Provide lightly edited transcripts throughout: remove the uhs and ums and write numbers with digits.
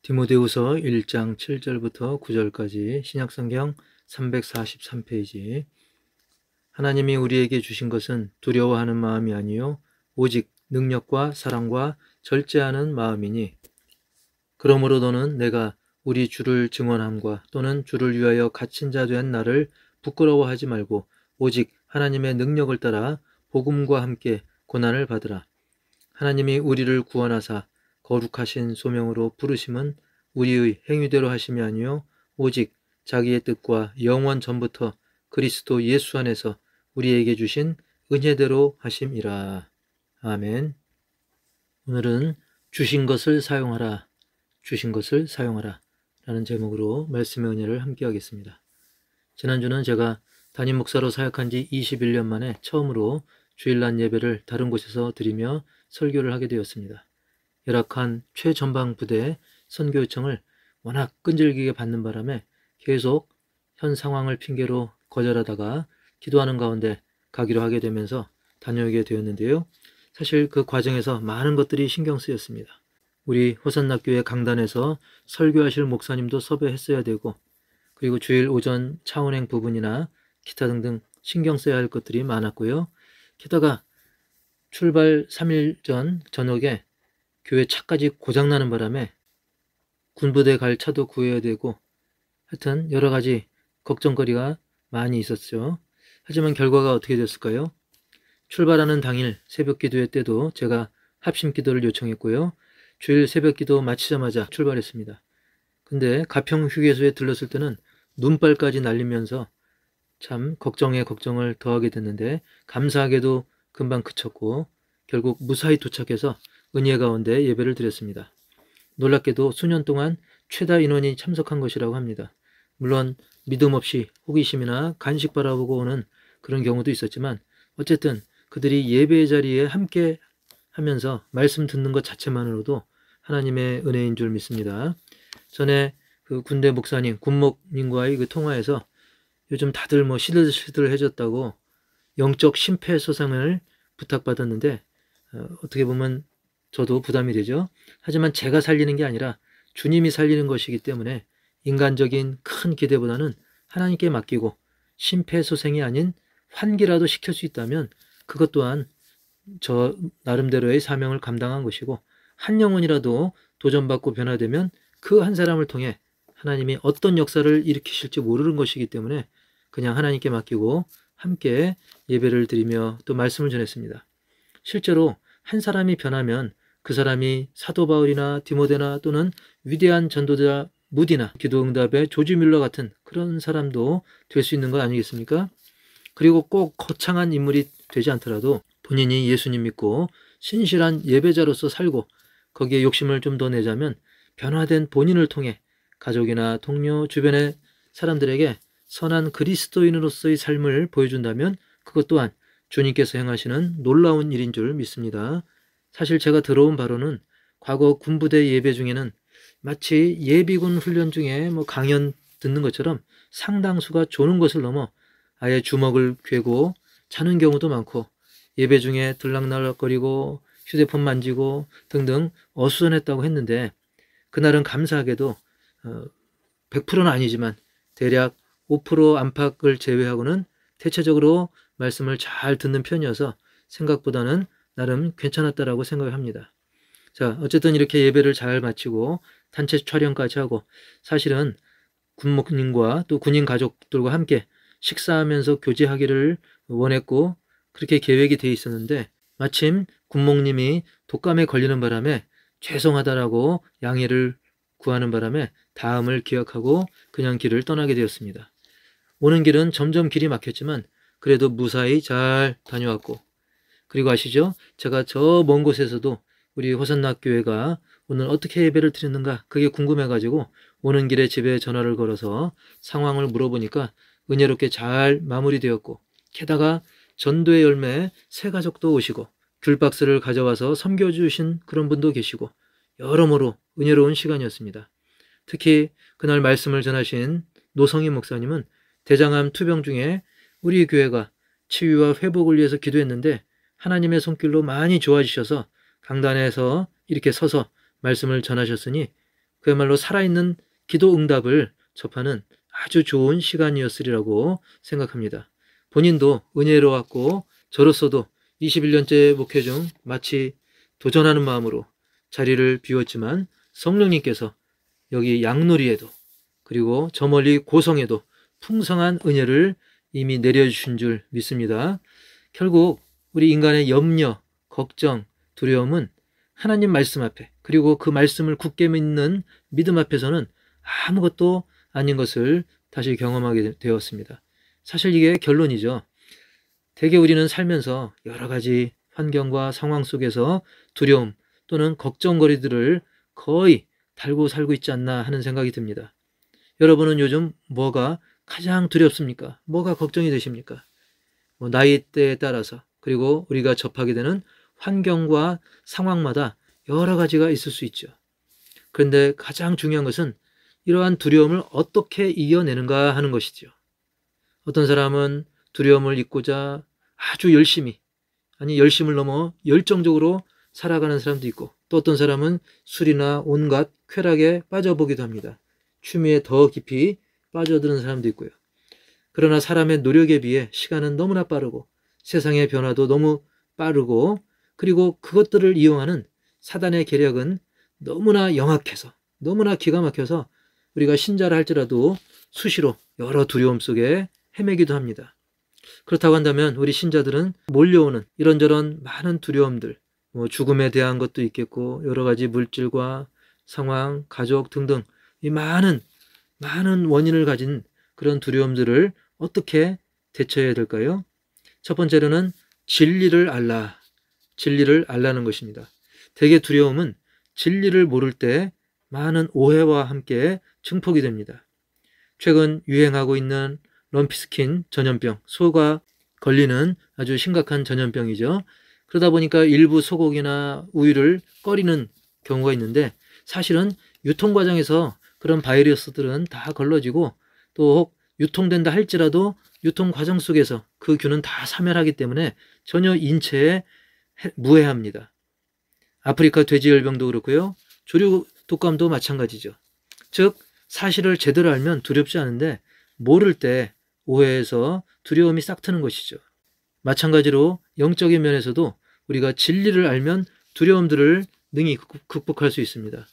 디모데후서 1장 7절부터 9절까지 신약성경 343페이지. 하나님이 우리에게 주신 것은 두려워하는 마음이 아니요 오직 능력과 사랑과 절제하는 마음이니, 그러므로 너는 내가 우리 주를 증언함과 또는 주를 위하여 갇힌 자 된 나를 부끄러워하지 말고 오직 하나님의 능력을 따라 복음과 함께 고난을 받으라. 하나님이 우리를 구원하사 거룩하신 소명으로 부르심은 우리의 행위대로 하심이 아니요 오직 자기의 뜻과 영원 전부터 그리스도 예수 안에서 우리에게 주신 은혜대로 하심이라. 아멘. 오늘은 주신 것을 사용하라, 주신 것을 사용하라 라는 제목으로 말씀의 은혜를 함께 하겠습니다. 지난주는 제가 담임 목사로 사역한 지 21년 만에 처음으로 주일날 예배를 다른 곳에서 드리며 설교를 하게 되었습니다. 열악한 최전방 부대 선교 요청을 워낙 끈질기게 받는 바람에 계속 현 상황을 핑계로 거절하다가 기도하는 가운데 가기로 하게 되면서 다녀오게 되었는데요. 사실 그 과정에서 많은 것들이 신경 쓰였습니다. 우리 호산나교회 강단에서 설교하실 목사님도 섭외했어야 되고, 그리고 주일 오전 차운행 부분이나 기타 등등 신경 써야 할 것들이 많았고요. 게다가 출발 3일 전 저녁에 교회 차까지 고장나는 바람에 군부대 갈 차도 구해야 되고, 하여튼 여러 가지 걱정거리가 많이 있었죠. 하지만 결과가 어떻게 됐을까요? 출발하는 당일 새벽 기도회 때도 제가 합심 기도를 요청했고요. 주일 새벽 기도 마치자마자 출발했습니다. 근데 가평 휴게소에 들렀을 때는 눈발까지 날리면서 참 걱정에 걱정을 더하게 됐는데, 감사하게도 금방 그쳤고 결국 무사히 도착해서 은혜 가운데 예배를 드렸습니다. 놀랍게도 수년 동안 최다 인원이 참석한 것이라고 합니다. 물론 믿음 없이 호기심이나 간식 바라보고 오는 그런 경우도 있었지만, 어쨌든 그들이 예배의 자리에 함께 하면서 말씀 듣는 것 자체만으로도 하나님의 은혜인 줄 믿습니다. 전에 그 군대 목사님, 군목님과의 그 통화에서 요즘 다들 뭐 시들시들해졌다고 영적 심폐소생을 부탁받았는데, 어떻게 보면 저도 부담이 되죠. 하지만 제가 살리는 게 아니라 주님이 살리는 것이기 때문에 인간적인 큰 기대보다는 하나님께 맡기고 심폐소생이 아닌 환기라도 시킬 수 있다면 그것 또한 저 나름대로의 사명을 감당한 것이고, 한 영혼이라도 도전받고 변화되면 그 한 사람을 통해 하나님이 어떤 역사를 일으키실지 모르는 것이기 때문에 그냥 하나님께 맡기고 함께 예배를 드리며 또 말씀을 전했습니다. 실제로 한 사람이 변하면 그 사람이 사도 바울이나 디모데나 또는 위대한 전도자 무디나 기도응답의 조지 뮬러 같은 그런 사람도 될 수 있는 것 아니겠습니까? 그리고 꼭 거창한 인물이 되지 않더라도 본인이 예수님 믿고 신실한 예배자로서 살고 거기에 욕심을 좀 더 내자면 변화된 본인을 통해 가족이나 동료, 주변의 사람들에게 선한 그리스도인으로서의 삶을 보여준다면 그것 또한 주님께서 행하시는 놀라운 일인 줄 믿습니다. 사실 제가 들어온 바로는 과거 군부대 예배 중에는 마치 예비군 훈련 중에 뭐 강연 듣는 것처럼 상당수가 조는 것을 넘어 아예 주먹을 괴고 자는 경우도 많고, 예배 중에 들락날락거리고 휴대폰 만지고 등등 어수선했다고 했는데, 그날은 감사하게도 100%는 아니지만 대략 5% 안팎을 제외하고는 대체적으로 말씀을 잘 듣는 편이어서 생각보다는 나름 괜찮았다라고 생각을 합니다. 자, 어쨌든 이렇게 예배를 잘 마치고 단체 촬영까지 하고, 사실은 군목님과 또 군인 가족들과 함께 식사하면서 교제하기를 원했고 그렇게 계획이 돼 있었는데, 마침 군목님이 독감에 걸리는 바람에 죄송하다라고 양해를 구하는 바람에 다음을 기억하고 그냥 길을 떠나게 되었습니다. 오는 길은 점점 길이 막혔지만 그래도 무사히 잘 다녀왔고, 그리고 아시죠? 제가 저 먼 곳에서도 우리 호산나교회가 오늘 어떻게 예배를 드렸는가 그게 궁금해가지고 오는 길에 집에 전화를 걸어서 상황을 물어보니까 은혜롭게 잘 마무리되었고, 게다가 전도의 열매 새 가족도 오시고 귤박스를 가져와서 섬겨주신 그런 분도 계시고 여러모로 은혜로운 시간이었습니다. 특히 그날 말씀을 전하신 노성희 목사님은 대장암 투병 중에 우리 교회가 치유와 회복을 위해서 기도했는데 하나님의 손길로 많이 좋아지셔서 강단에서 이렇게 서서 말씀을 전하셨으니 그야말로 살아있는 기도 응답을 접하는 아주 좋은 시간이었으리라고 생각합니다. 본인도 은혜로웠고 저로서도 21년째 목회 중 마치 도전하는 마음으로 자리를 비웠지만 성령님께서 여기 양놀이에도 그리고 저 멀리 고성에도 풍성한 은혜를 이미 내려주신 줄 믿습니다. 결국 우리 인간의 염려, 걱정, 두려움은 하나님 말씀 앞에 그리고 그 말씀을 굳게 믿는 믿음 앞에서는 아무것도 아닌 것을 다시 경험하게 되었습니다. 사실 이게 결론이죠. 대개 우리는 살면서 여러 가지 환경과 상황 속에서 두려움 또는 걱정거리들을 거의 달고 살고 있지 않나 하는 생각이 듭니다. 여러분은 요즘 뭐가 가장 두렵습니까? 뭐가 걱정이 되십니까? 나이대에 따라서 그리고 우리가 접하게 되는 환경과 상황마다 여러 가지가 있을 수 있죠. 그런데 가장 중요한 것은 이러한 두려움을 어떻게 이겨내는가 하는 것이죠. 어떤 사람은 두려움을 잊고자 아주 열심히, 아니 열심을 넘어 열정적으로 살아가는 사람도 있고 또 어떤 사람은 술이나 온갖 쾌락에 빠져보기도 합니다. 취미에 더 깊이 빠져드는 사람도 있고요. 그러나 사람의 노력에 비해 시간은 너무나 빠르고 세상의 변화도 너무 빠르고 그리고 그것들을 이용하는 사단의 계략은 너무나 영악해서 너무나 기가 막혀서 우리가 신자라 할지라도 수시로 여러 두려움 속에 헤매기도 합니다. 그렇다고 한다면 우리 신자들은 몰려오는 이런저런 많은 두려움들, 죽음에 대한 것도 있겠고 여러 가지 물질과 상황, 가족 등등 이 많은 원인을 가진 그런 두려움들을 어떻게 대처해야 될까요? 첫 번째로는 진리를 알라는 것입니다. 대개 두려움은 진리를 모를 때 많은 오해와 함께 증폭이 됩니다. 최근 유행하고 있는 럼피스킨 전염병, 소가 걸리는 아주 심각한 전염병이죠. 그러다 보니까 일부 소고기나 우유를 꺼리는 경우가 있는데 사실은 유통 과정에서 그런 바이러스들은 다 걸러지고 또 혹 유통된다 할지라도 유통 과정 속에서 그 균은 다 사멸하기 때문에 전혀 인체에 무해합니다. 아프리카 돼지열병도 그렇고요. 조류 독감도 마찬가지죠. 즉 사실을 제대로 알면 두렵지 않은데 모를 때 오해해서 두려움이 싹 트는 것이죠. 마찬가지로 영적인 면에서도 우리가 진리를 알면 두려움들을 능히 극복할 수 있습니다.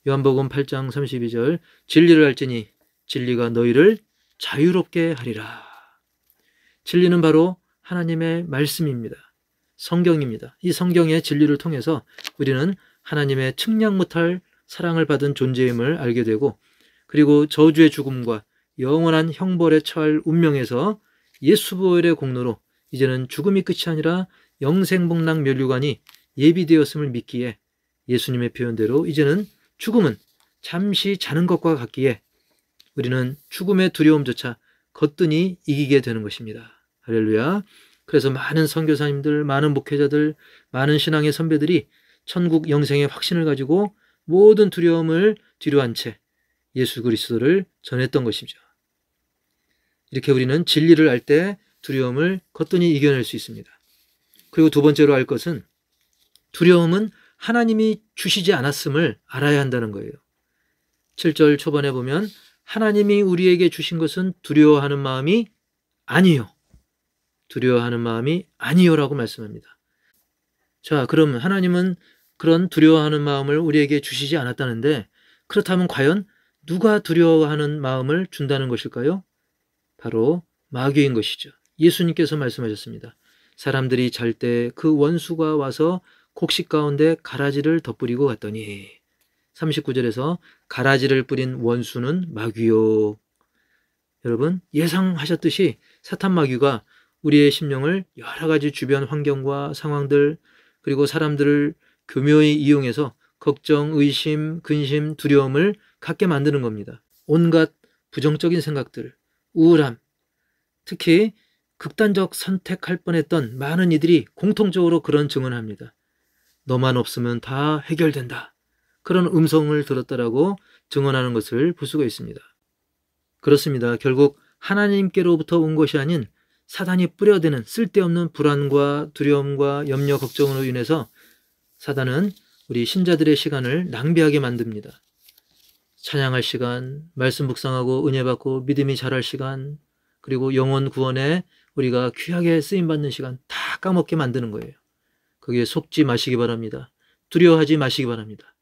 요한복음 8장 32절 진리를 알지니 진리가 너희를 자유롭게 하리라. 진리는 바로 하나님의 말씀입니다. 성경입니다. 이 성경의 진리를 통해서 우리는 하나님의 측량 못할 사랑을 받은 존재임을 알게 되고 그리고 저주의 죽음과 영원한 형벌에 처할 운명에서 예수 보혈의 공로로 이제는 죽음이 끝이 아니라 영생복락 면류관이 예비되었음을 믿기에 예수님의 표현대로 이제는 죽음은 잠시 자는 것과 같기에 우리는 죽음의 두려움조차 거뜬히 이기게 되는 것입니다. 할렐루야. 그래서 많은 선교사님들, 많은 목회자들, 많은 신앙의 선배들이 천국 영생의 확신을 가지고 모든 두려움을 뒤로한 채 예수 그리스도를 전했던 것이죠. 이렇게 우리는 진리를 알 때 두려움을 거뜬히 이겨낼 수 있습니다. 그리고 두 번째로 알 것은 두려움은 하나님이 주시지 않았음을 알아야 한다는 거예요. 7절 초반에 보면 하나님이 우리에게 주신 것은 두려워하는 마음이 아니요. 두려워하는 마음이 아니요라고 말씀합니다. 자, 그럼 하나님은 그런 두려워하는 마음을 우리에게 주시지 않았다는데 그렇다면 과연 누가 두려워하는 마음을 준다는 것일까요? 바로 마귀인 것이죠. 예수님께서 말씀하셨습니다. 사람들이 잘 때 그 원수가 와서 곡식 가운데 가라지를 덧뿌리고 갔더니 39절에서 가라지를 뿌린 원수는 마귀요. 여러분 예상하셨듯이 사탄 마귀가 우리의 심령을 여러 가지 주변 환경과 상황들 그리고 사람들을 교묘히 이용해서 걱정, 의심, 근심, 두려움을 갖게 만드는 겁니다. 온갖 부정적인 생각들, 우울함, 특히 극단적 선택할 뻔했던 많은 이들이 공통적으로 그런 증언을 합니다. 너만 없으면 다 해결된다. 그런 음성을 들었다라고 증언하는 것을 볼 수가 있습니다. 그렇습니다. 결국 하나님께로부터 온 것이 아닌 사단이 뿌려대는 쓸데없는 불안과 두려움과 염려, 걱정으로 인해서 사단은 우리 신자들의 시간을 낭비하게 만듭니다. 찬양할 시간, 말씀 묵상하고 은혜 받고 믿음이 자랄 시간, 그리고 영혼 구원에 우리가 귀하게 쓰임받는 시간 다 까먹게 만드는 거예요. 거기에 속지 마시기 바랍니다. 두려워하지 마시기 바랍니다.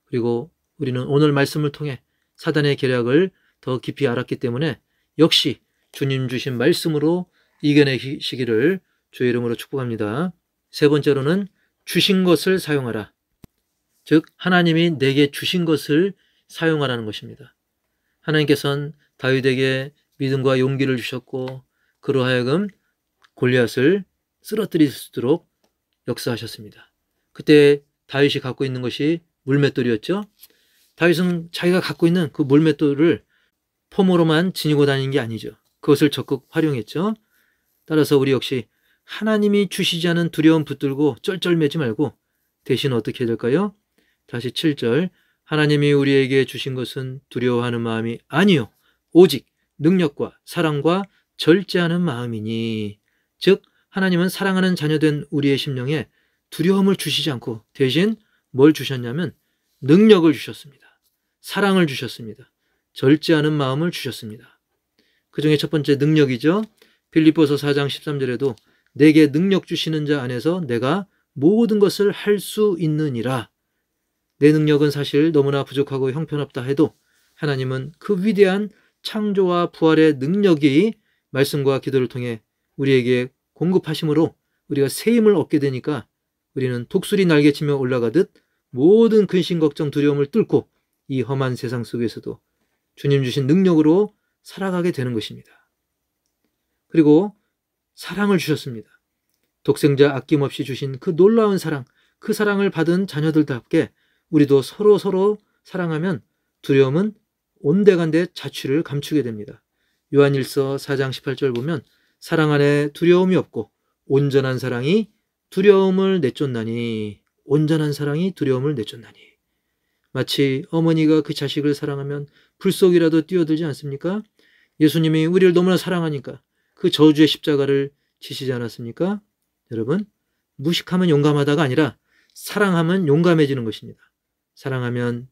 그리고 우리는 오늘 말씀을 통해 사단의 계략을 더 깊이 알았기 때문에 역시 주님 주신 말씀으로 이겨내시기를 주의 이름으로 축복합니다. 세 번째로는 주신 것을 사용하라. 즉 하나님이 내게 주신 것을 사용하라는 것입니다. 하나님께서는 다윗에게 믿음과 용기를 주셨고 그로 하여금 골리앗을 쓰러뜨릴 수 있도록 역사하셨습니다. 그때 다윗이 갖고 있는 것이 물맷돌이었죠. 다윗은 자기가 갖고 있는 그 물맷돌을 포모로만 지니고 다니는 게 아니죠. 그것을 적극 활용했죠. 따라서 우리 역시 하나님이 주시지 않은 두려움 붙들고 쩔쩔매지 말고 대신 어떻게 해야 될까요? 다시 7절, 하나님이 우리에게 주신 것은 두려워하는 마음이 아니요 오직 능력과 사랑과 절제하는 마음이니. 즉 하나님은 사랑하는 자녀된 우리의 심령에 두려움을 주시지 않고 대신 뭘 주셨냐면 능력을 주셨습니다. 사랑을 주셨습니다. 절제하는 마음을 주셨습니다. 그 중에 첫 번째 능력이죠. 빌립보서 4장 13절에도 내게 능력 주시는 자 안에서 내가 모든 것을 할 수 있느니라. 내 능력은 사실 너무나 부족하고 형편없다 해도 하나님은 그 위대한 창조와 부활의 능력이 말씀과 기도를 통해 우리에게 공급하심으로 우리가 새 힘을 얻게 되니까 우리는 독수리 날개치며 올라가듯 모든 근심 걱정 두려움을 뚫고 이 험한 세상 속에서도 주님 주신 능력으로 살아가게 되는 것입니다. 그리고 사랑을 주셨습니다. 독생자 아낌없이 주신 그 놀라운 사랑, 그 사랑을 받은 자녀들답게 우리도 서로 사랑하면 두려움은 온데간데 자취를 감추게 됩니다. 요한일서 4장 18절 보면 사랑 안에 두려움이 없고 온전한 사랑이 두려움을 내쫓나니. 온전한 사랑이 두려움을 내쫓나니. 마치 어머니가 그 자식을 사랑하면 불 속이라도 뛰어들지 않습니까? 예수님이 우리를 너무나 사랑하니까 그 저주의 십자가를 지시지 않았습니까? 여러분, 무식하면 용감하다가 아니라 사랑하면 용감해지는 것입니다. 사랑하면,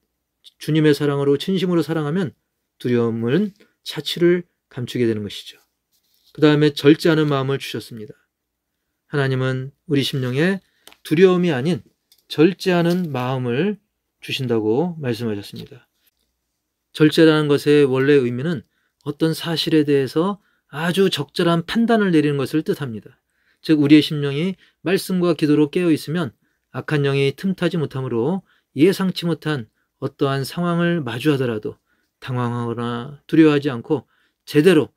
주님의 사랑으로 진심으로 사랑하면 두려움은 차치를 감추게 되는 것이죠. 그 다음에 절제하는 마음을 주셨습니다. 하나님은 우리 심령에 두려움이 아닌 절제하는 마음을 주신다고 말씀하셨습니다. 절제라는 것의 원래 의미는 어떤 사실에 대해서 아주 적절한 판단을 내리는 것을 뜻합니다. 즉 우리의 심령이 말씀과 기도로 깨어 있으면 악한 영이 틈타지 못하므로 예상치 못한 어떠한 상황을 마주하더라도 당황하거나 두려워하지 않고 제대로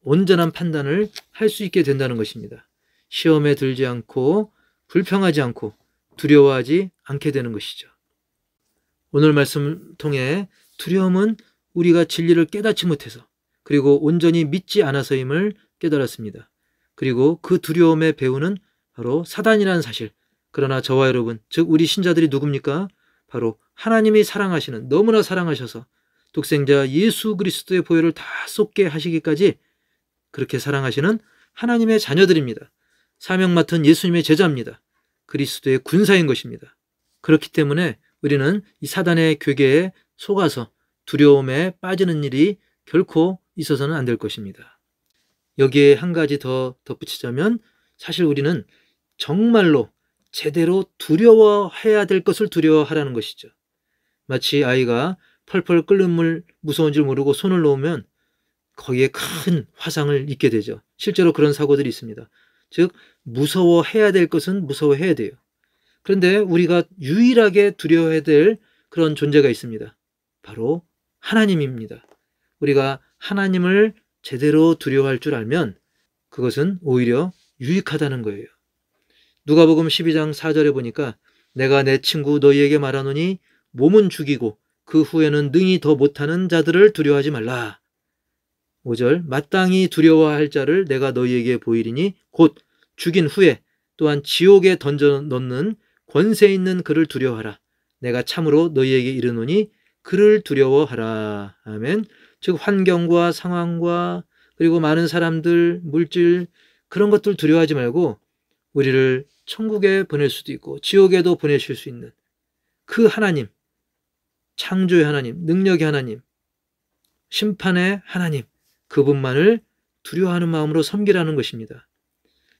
온전한 판단을 할 수 있게 된다는 것입니다. 시험에 들지 않고 불평하지 않고 두려워하지 않게 되는 것이죠. 오늘 말씀을 통해 두려움은 우리가 진리를 깨닫지 못해서 그리고 온전히 믿지 않아서임을 깨달았습니다. 그리고 그 두려움의 배후는 바로 사단이라는 사실. 그러나 저와 여러분, 즉 우리 신자들이 누굽니까? 바로 하나님이 사랑하시는, 너무나 사랑하셔서 독생자 예수 그리스도의 보혈을 다 쏟게 하시기까지 그렇게 사랑하시는 하나님의 자녀들입니다. 사명 맡은 예수님의 제자입니다. 그리스도의 군사인 것입니다. 그렇기 때문에 우리는 이 사단의 괴계에 속아서 두려움에 빠지는 일이 결코 있어서는 안 될 것입니다. 여기에 한 가지 더 덧붙이자면 사실 우리는 정말로 제대로 두려워해야 될 것을 두려워하라는 것이죠. 마치 아이가 펄펄 끓는 물 무서운 줄 모르고 손을 놓으면 거기에 큰 화상을 입게 되죠. 실제로 그런 사고들이 있습니다. 즉 무서워해야 될 것은 무서워해야 돼요. 그런데 우리가 유일하게 두려워해야 될 그런 존재가 있습니다. 바로 하나님입니다. 우리가 하나님을 제대로 두려워할 줄 알면 그것은 오히려 유익하다는 거예요. 누가복음 12장 4절에 보니까 내가 내 친구 너희에게 말하노니 몸은 죽이고 그 후에는 능히 더 못하는 자들을 두려워하지 말라. 5절 마땅히 두려워할 자를 내가 너희에게 보이리니 곧 죽인 후에 또한 지옥에 던져 넣는 권세 있는 그를 두려워하라. 내가 참으로 너희에게 이르노니 그를 두려워하라. 아멘. 즉 환경과 상황과 그리고 많은 사람들, 물질 그런 것들 두려워하지 말고 우리를 천국에 보낼 수도 있고 지옥에도 보내실 수 있는 그 하나님, 창조의 하나님, 능력의 하나님, 심판의 하나님, 그분만을 두려워하는 마음으로 섬기라는 것입니다.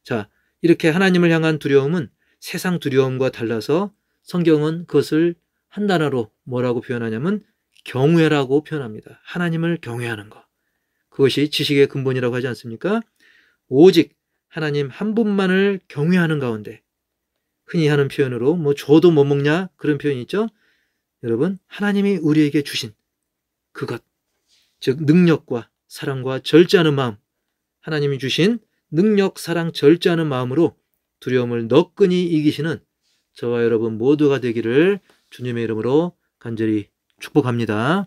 자, 이렇게 하나님을 향한 두려움은 세상 두려움과 달라서 성경은 그것을 한 단어로 뭐라고 표현하냐면 경외라고 표현합니다. 하나님을 경외하는 것. 그것이 지식의 근본이라고 하지 않습니까? 오직 하나님 한 분만을 경외하는 가운데 흔히 하는 표현으로 뭐 줘도 못 먹냐 그런 표현이 있죠. 여러분, 하나님이 우리에게 주신 그것, 즉 능력과 사랑과 절제하는 마음, 하나님이 주신 능력, 사랑, 절제하는 마음으로 두려움을 너끈히 이기시는 저와 여러분 모두가 되기를 주님의 이름으로 간절히 축복합니다.